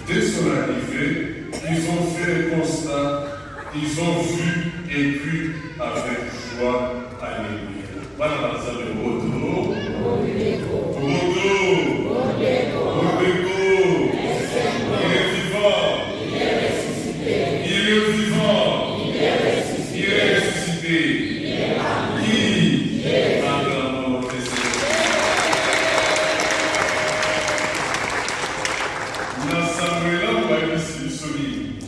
Dès son arrivée, ils ont ont fait un constat, ils ont vu et pu avec joie. Alléluia. Voilà la salle de Roto. Il est vivant. Il est ressuscité. Il est vivant. Il est ressuscité. Il est ressuscité. Il est parmi. Qui est dans la mort de Seigneur. L'assemblée là, on va dire c'est du solide.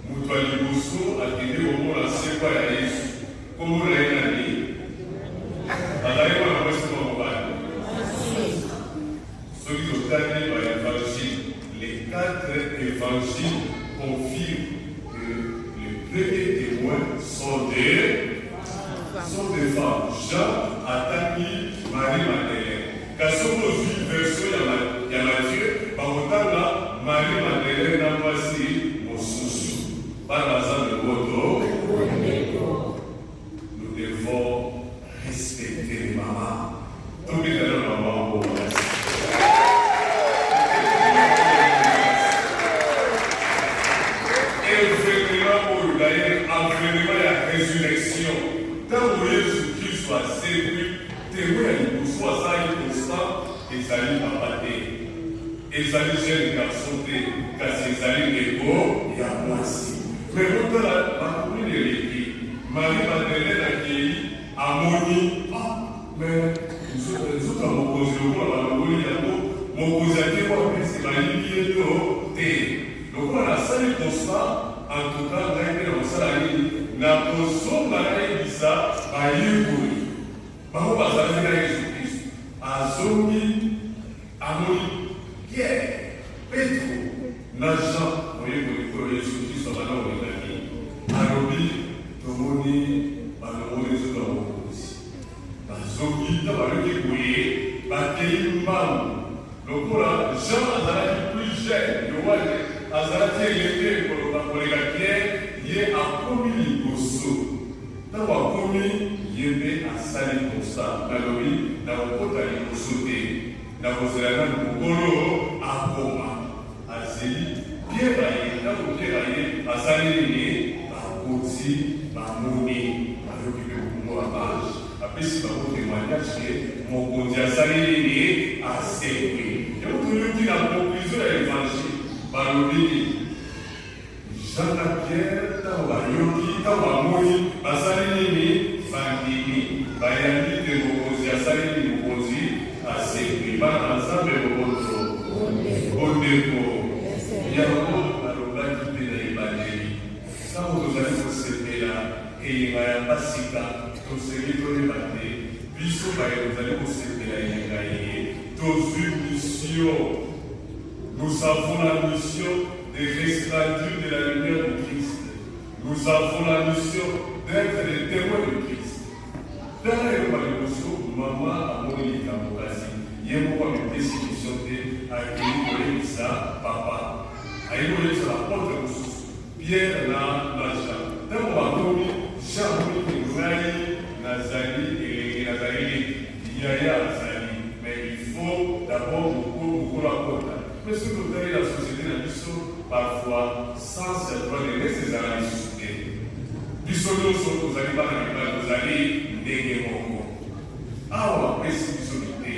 Moutouali Bosso a tenu au moins la sepa ya Yesu. Comment l'a dit? Alaïwa la West Mobile. Celui au dernier évangile, les 4 évangiles confirment que les premiers témoins sont des femmes. Jean a tenu Marie-Madeleine. Quand on a vu une version de Matthieu, Marie-Madeleine n'a pas si mon souci. Par exemple, le mot nous devons respecter les mamans. Tout le monde a maman au avènement la résurrection. Quand Jésus-Christ soit séduit, témoin pour soit ça constant, Esaïe n'a pas été. Esaïe jeune garçon, car c'est Esaïe égo, il y a moi aussi. Mais quand la commune de l'équipe, Marie-Madeleine a accueilli Amoni, mais nous autres avons posé au point, mon posé à dire, c'est Marie qui est donc on a ça le constat. En tout cas, on a été dans le salarié. N'a pas de ça, à Yéboui. Par contre, à Jésus-Christ, à Zomi, à Moni, Pierre, Pétro, Najan, vous voyez, pour Jésus-Christ, on va dans le ami. À Robi, Tomoni, à Nomoni, les autres en aussi. À Zomi, dans le Yéboui, à Kéimbam. Donc voilà, Jean Azalaki plus jeune, le roi Azalaki était pour les Pierre, il est à commis l'Igosso. Dans la commis, il est à Sali Constat. Dans le pays, dans le côté à l'Igosso, dans le Zélan, Mokolo, à Roma, à Zéli, Pierre Aïe, dans le Pierre Aïe, à Sali, à Koti, à Moni, à l'occupé pour moi à Bâche. Après, si vous avez témoignage, mon Koti à Sali, à Séoui. Et vous pouvez dire la conclusion de l'évangile. Par le pays, Jean-Pierre, Tawayoki, Tawamoni, Basalini, Bandini, Bayani, de Mokosi, Asalini, Mokosi, Asekri, Banazan, de Mokoso, Ondeko, Yako, Alobaki, Pédaïbadéli. Quand vous allez vous séparer là, et il va y avoir Pasika, tout ce qui est donné, puisque vous allez vous séparer là, tous une mission. Nous avons la mission de resplendir de la lumière de Christ. Nous avons la mission d'être les témoins de Christ. Dans la émission, maman a mon élit à mon passé. Il y a beaucoup de décisions à accueillir ça, papa. À évoluer sur la porte de ressources. Pierre, Jean. Dans mon famille, Jean, Naï, Nazali et Nazali. Yaya, Nazali. Mais il faut d'abord nous collaborer. Mais ce que vous avez la société dans l'issue, parfois, sans cette bonne idée, c'est dans la société. L'issue, nous allons pas dans les allées, négativement. Ah, ouais, c'est une société.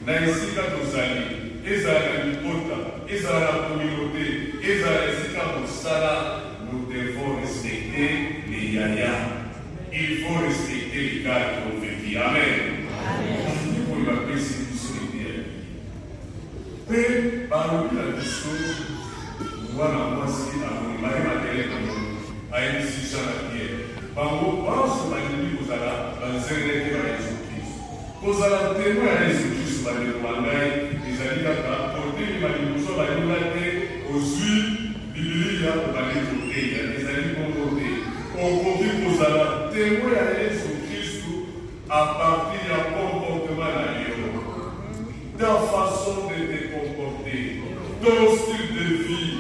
Dans les sites, nous allons, ils ont la lipota, ils ont la communauté, ils ont les sites pour ça, nous devons respecter les yaya. Il faut respecter les gars qui ont vécu. Amen. Amen. Il faut y appeler cette société. Mais parmi la discours, voilà moi si Marie-Madeleine a une décision à Pierre. Bango, pense que Marie vous allez dans un état à Jésus-Christ. Vous allez témoin à Jésus-Christ, vous allez demander, les alliés à porter les manipulations, les manipulations aux yeux, Biblique, vous allez porter, il y a des alliés qui vont porter. On continue, vous allez témoin à Jésus-Christ à partir d'un comportement à l'Église. Ta façon de te comporter, ton style de vie.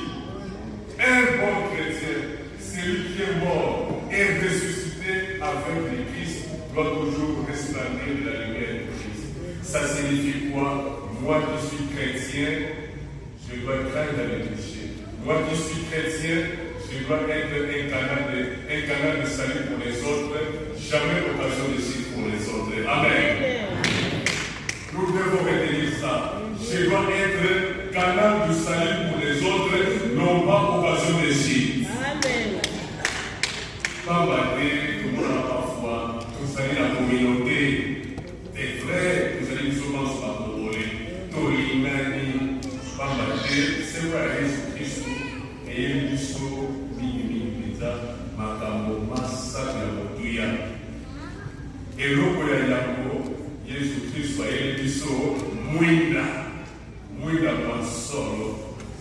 Un bon chrétien, celui qui est mort et ressuscité avec le Christ, doit toujours resplendir de la lumière de Christ. Ça signifie quoi? Moi qui suis chrétien, je dois craindre les péchés. Moi qui suis chrétien, je dois être un canal de salut pour les autres, jamais occasion de chute pour les autres. Amen. Nous devons retenir ça. Je dois être canal de salut pour les autres, non pas occasion de chute. Amen. Tout le monde a parfois, vous allez la communauté des frères, vous allez nous commencer par voler, Tolimani, Pambaté, c'est vrai, Jésus-Christ, et il dit ça, Mini-Mini-Pizza, Makambo, Massa, Yamotuya. Et l'eau ya Yamo, Jésus-Christ, il dit ça, Mouinda, Mansolo,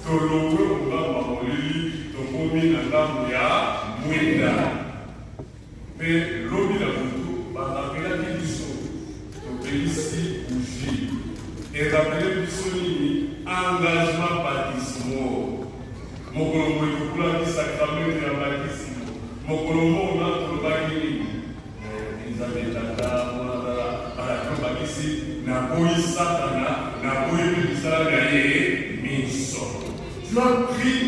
Tolowe, Mbamba, Molili, Tokomi, Nandamu, Ya, Mouinda. Mais l'homme de la moto va rappeler à Bisso, au pays ici, bougie, et rappeler Bisso engagement baptismaux. Mon colombo est pour la vie sacrament de la baptisme. Mon colombo, on a pour le bagini. Ils avaient tata, à la campagne ici, n'a pas eu Satana, n'a pas eu Bissala Gaye, Minso. Tu as pris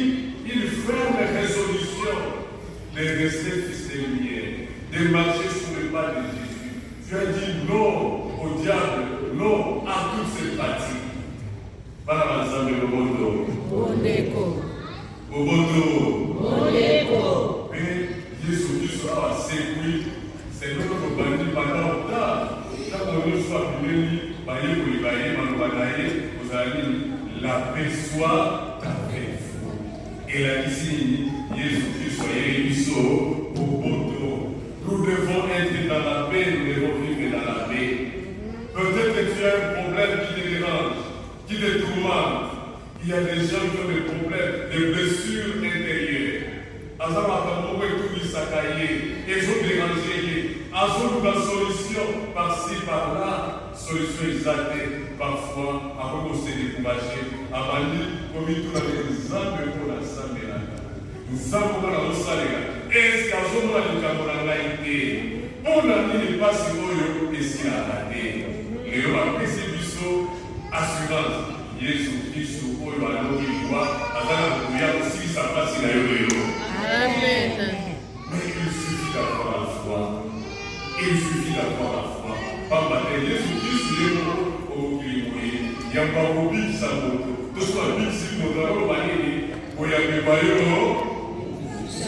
une ferme résolution de rester fils de lumière. De marcher sur le pas de Jésus. Tu as dit non au diable, non à toutes ces pratiques. Par exemple, le Bondo. Bondeko. Mais Jésus a sécuit, c'est notre bandit pendant longtemps. Quand on soit venu, vous allez la paix soit avec vous. Et la ici, Jésus-Christ, soyez réunis au Bondo. Nous devons être dans la paix, nous devons vivre dans la paix. Peut-être que tu as un problème qui te dérange, qui te tourmente. Il y a des gens qui ont des problèmes, des blessures intérieures. Azamakamoko et tout les sakaye, ils ont dérangé. Azou la solution par-ci, par-là, solution exacte. Parfois, après on s'est découragé, avant de comme tout les âmes pour la salle. Nous avons la salle. Est-ce qu'à ce moment-là, nous avons la été? On a dit ne pas si vous et si la raté. Et on a pris ces bisous, assurance. Jésus-Christ, où il va nous dire, il y a aussi sa place in Amen. Mais il suffit d'avoir la foi. Il suffit d'avoir la foi. Pas matin, Jésus-Christ, il est au Kilimoué. Il y a pas de big saboto. Tout ce qu'on a dit, c'est qu'on a dit, il y a des baillots.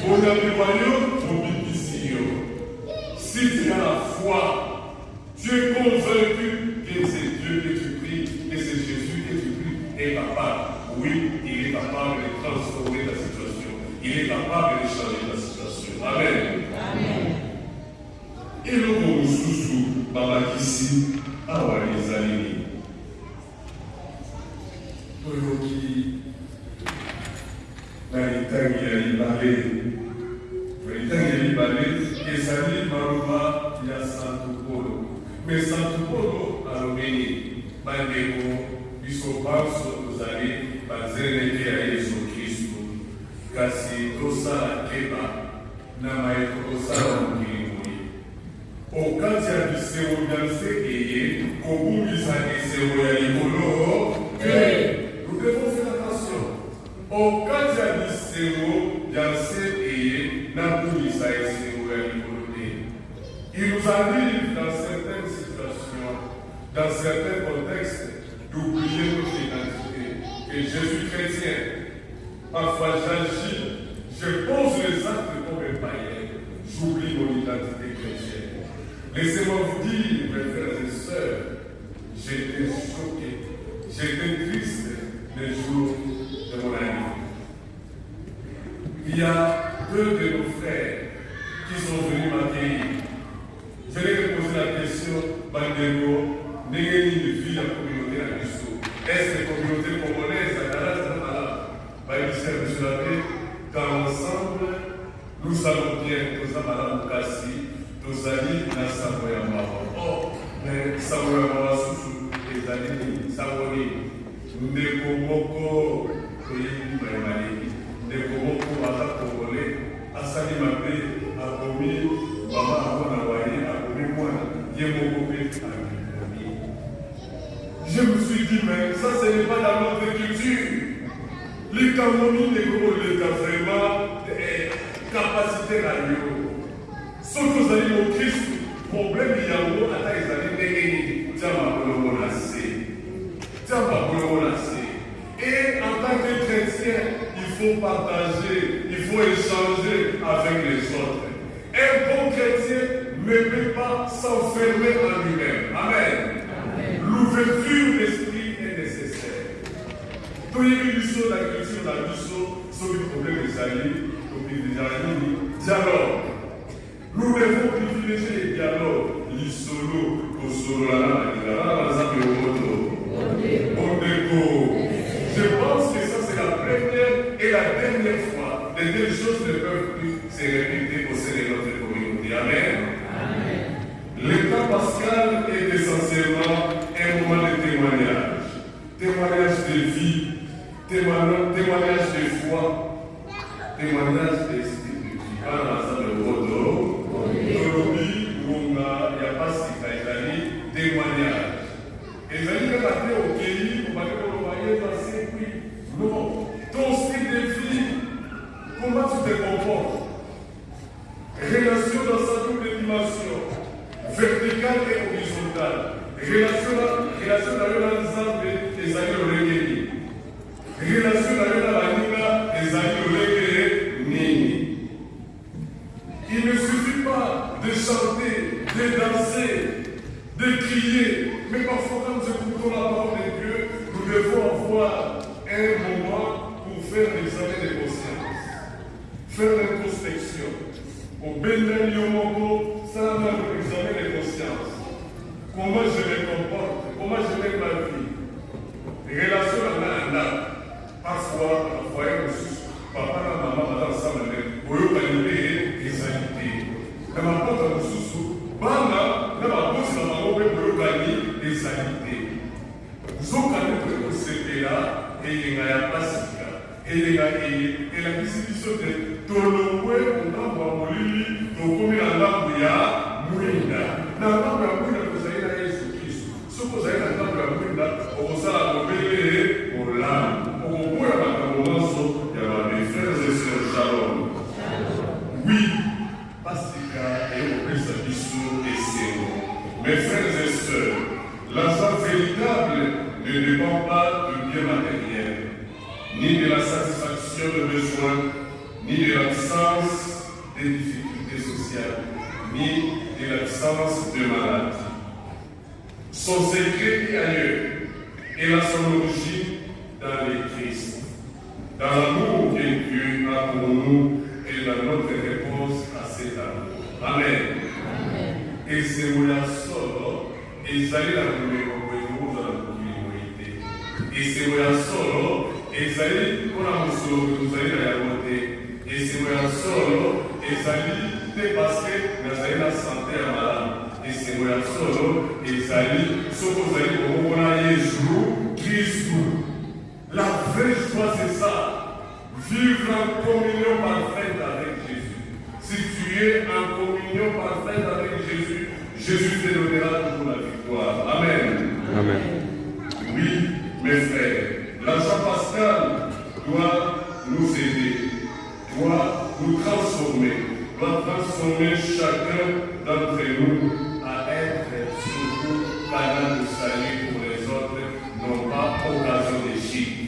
On a des royaumes, on vit ici. Si tu as la foi, tu es convaincu que c'est Dieu que tu pries, que c'est Jésus que tu pries, est capable. Oui, il est capable de transformer la situation. Il est capable de changer la situation. Amen. Amen. Et le mot sous Babakisi, les amis. Mais Santo Polo, à l'Omeni, Bandeko, Bisobanso, vous allez, Bazénéke à Jésus-Christ, Kassi, Tosa, Keba, Namaïko, Tosa, Moukilimoué. Au cas de Bisseo, Yansé, Eye, Kobumisa, Esseo, Yalikolo, nous devons faire attention. Au cas de Bisseo, Yansé, Eye, Nabumisa, Esseo, Yalikolo. Il nous arrive dans certaines situations, dans certains contextes, d'oublier notre identité. Et Jésus chrétien, parfois j'agis, je pose les actes comme un païen, j'oublie mon identité chrétienne. Laissez-moi vous dire, mes frères et sœurs, j'étais choqué, j'étais triste les jours de mon année. Il y a deux de nos frères qui sont venus m'accueillir. Je vais poser la question, Bandego, n'est-ce pas la communauté à Bissou? Est-ce que la communauté congolaise à Galas, monsieur l'abbé, car ensemble, nous allons bien, nous allons Mukasi, nous allons dans Savoyama. Oh, mais Savoyama, Soussou, les années, Savoni, Nekomoko, Koyi, Baïmali, Nekomoko, Mata Congolais, Asani Mabé, Abomi, Mama Abona Waye, Abomi Mouana, Yemokopé, Abomi. Je me suis dit, mais ça, ce n'est pas dans notre culture. Les Camerounais, les Congolais, vraiment. capacité à l'eau. Surtout vous allez au Christ, problème il y a où à ta examen, tiens, ma bonne Et en tant que chrétien, il faut partager, il faut échanger avec les autres. Un bon chrétien ne peut pas s'enfermer en lui-même. Amen. L'ouverture d'esprit est nécessaire. Tout le monde la culture, la mission, sur le problème des alliés, dialogue. Nous devons privilégier les dialogues, les solos, au solo, Je pense que ça c'est la première et la dernière fois. Les deux choses ne peuvent plus se répéter au sein de notre communauté. Amen. L'état pascal est essentiellement un moment de témoignage. Témoignage de vie, témoignage de foi, témoignage d'esprit de vie. Par l'ensemble de Rodo, Tolobi, Runga, Yapasi, Kaitani, témoignage. Et vous allez regarder au pays, vous allez le passer, puis non. Ton style de vie, comment tu te comportes? Relation dans sa double dimension, verticale et horizontale. Relation dans l'ensemble des amis oreillés. Relation dans la des amis oreillés. Il ne suffit pas de chanter, de danser, de crier, mais parfois quand nous écoutons la parole de Dieu, nous devons avoir un moment pour faire l'examen de conscience, faire l'introspection. Au bénin Yomoko, ça va nous examen de conscience. Comment je me comporte, comment je mène ma vie. Relation à l'un. Parfois, dans le foyer, papa et maman sont ensemble, pour eux, ils ont des égalité. Dans ma porte, bana, dans ma bouche, dans ma robe, pour eux, des égalité. Vous avez pour ce là et il y a pas si et la distribution de Tolongwe, on a Mamoli, donc il y a Lambuya, Mouina. Dans Lambuya, vous avez la Jésus-Christ. Ce que vous avez dans Lambuya, on vous a appelé au lam. On vous a appelé au manso, il y a mes frères et sœurs, Shalom. Oui, Pastika et au Christ Bissou et Séo. Mes frères et sœurs, l'argent véritable ne dépend pas du bien matériel, ni de la satisfaction de besoins, ni de l'absence des difficultés sociales, ni de l'absence de maladies. Son secret est ailleurs, et a son origine dans le Christ, dans l'amour que Dieu a pour nous et dans notre réponse à cet amour. Amen. Et c'est où la solo, et ça est la première fois dans la communauté. Et c'est où la solo, ezali mpona mosolo tozali na yango te esengo ya solo ezali te paske nazali na sante ya malamu esengo ya solo ezali soki ozali komona yesu kristu. La vraie joie c'est ça, vivre en communion parfaite avec Jésus. Si tu es en communion parfaite avec Jésus, Jésus te donnera toujours la victoire. Amen. Amen. Oui, mes frères, l'argent pascal doit nous aider, doit nous transformer, doit transformer chacun d'entre nous à être surtout canal de salut pour les autres, non pas occasion de chiffres.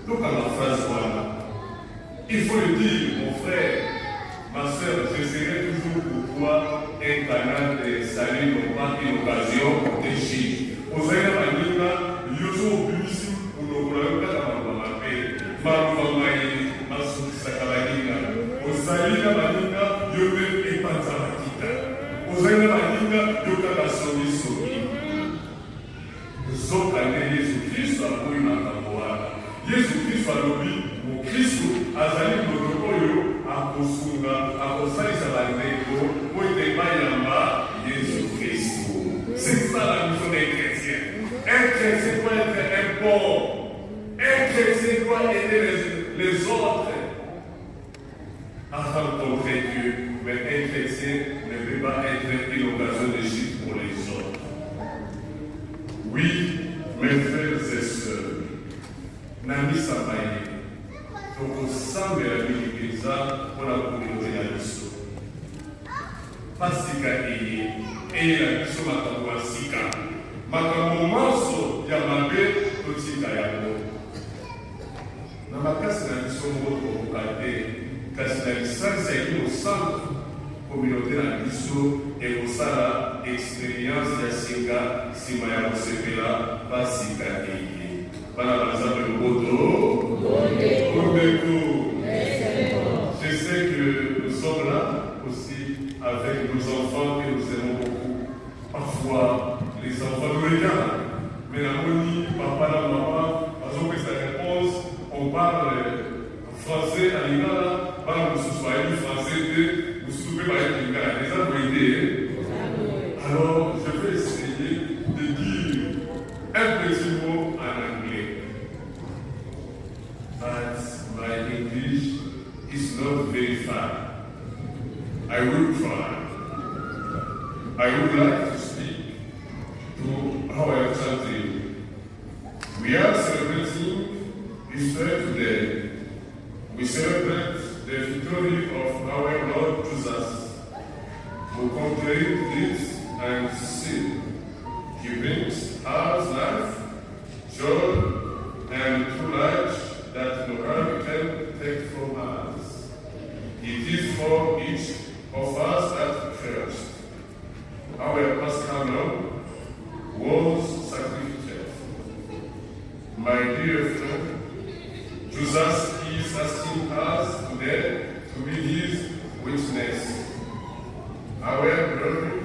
Donc à la phrase voilà, il faut le dire, mon frère, ma soeur, je serai toujours pour toi un canal de salut, non pas une occasion de chiffres. Aux Aïna, Yoso Bimisi, pour nos collègues, Marumai, Masu Sakalanina, Osaina Manina, Yobe et Panzamatika, Osaina Manina, Yoka Somi Somi. Nous autres années, Jésus-Christ a pris ma capoara. Jésus-Christ a lobby, mon Christ, Azali Motokoyo, a Kosunga, a Kosai Salaneko, Moite Mayama, Jésus-Christ. C'est ça la mission des chrétiens. Un chrétien doit être un bon. Un chrétien doit aider les autres à rencontrer Dieu, mais un chrétien ne peut pas être une occasion de chute pour les autres. Oui, mes frères et sœurs, Nami Sabaye, donc au sein de la vie pour la communauté. pasika eyela biso makambo ya sika makambo nyonso ya mabe totika yango na makasi na biso moko tokoka te kasi na lisansi ya kimosantu communauté na biso ekosala expérience ya sika nsima ya kosepela pasika bana banzambe loboto je sais que nous sommes là aussi avec nos enfants que nous aimons beaucoup. Parfois, les enfants nous regardent. Mais la moni, papa, la maman, parce que sa réponse, on parle français à l'Iran, par nous soyez français, vous soupez par les envoyés. Alors, je vais essayer de dire un petit mot en anglais. But my English is not very fine. I will try. I would like to speak to our country. We are celebrating Easter today. We celebrate the victory of our Lord Jesus, who conquered death and sin. He brings us life, joy, and true life that no one can take from us. It is for each of us at first. Our Paschal Lamb was sacrificed. My dear friend, Jesus is asking us today to be his witness. Our glory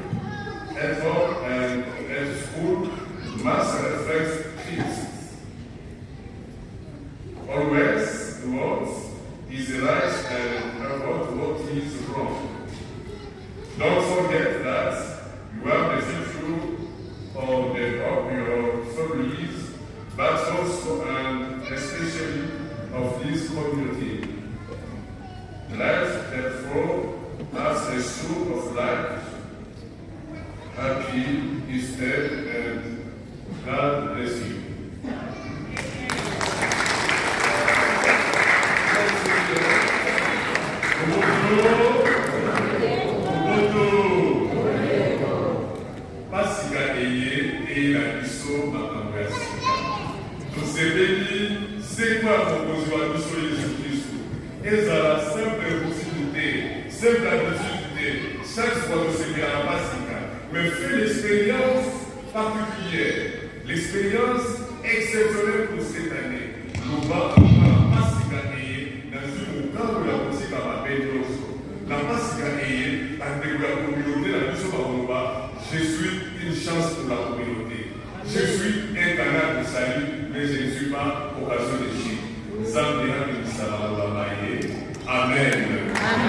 at home and at school must reflect Christ. Always what is right and about what is wrong. Don't forget that you are the future of your families, but also and especially of this community. Life, therefore, as a soul of life. Happy Easter and God bless you. C'est quoi proposer à nous sur Jésus-Christ? Et ça la simple possibilité, simple habitude, chaque fois que c'est à la Pasika, mais fait l'expérience particulière, l'expérience exceptionnelle pour cette année. Nous va à la Pasika et dans une camp de la Pasika à Pédroso. La Pasika et avec la communauté, la mission à je suis une chance pour la communauté. Je suis un canal de salut, mais je ne suis pas occasion de chiffre. Amen. Amen.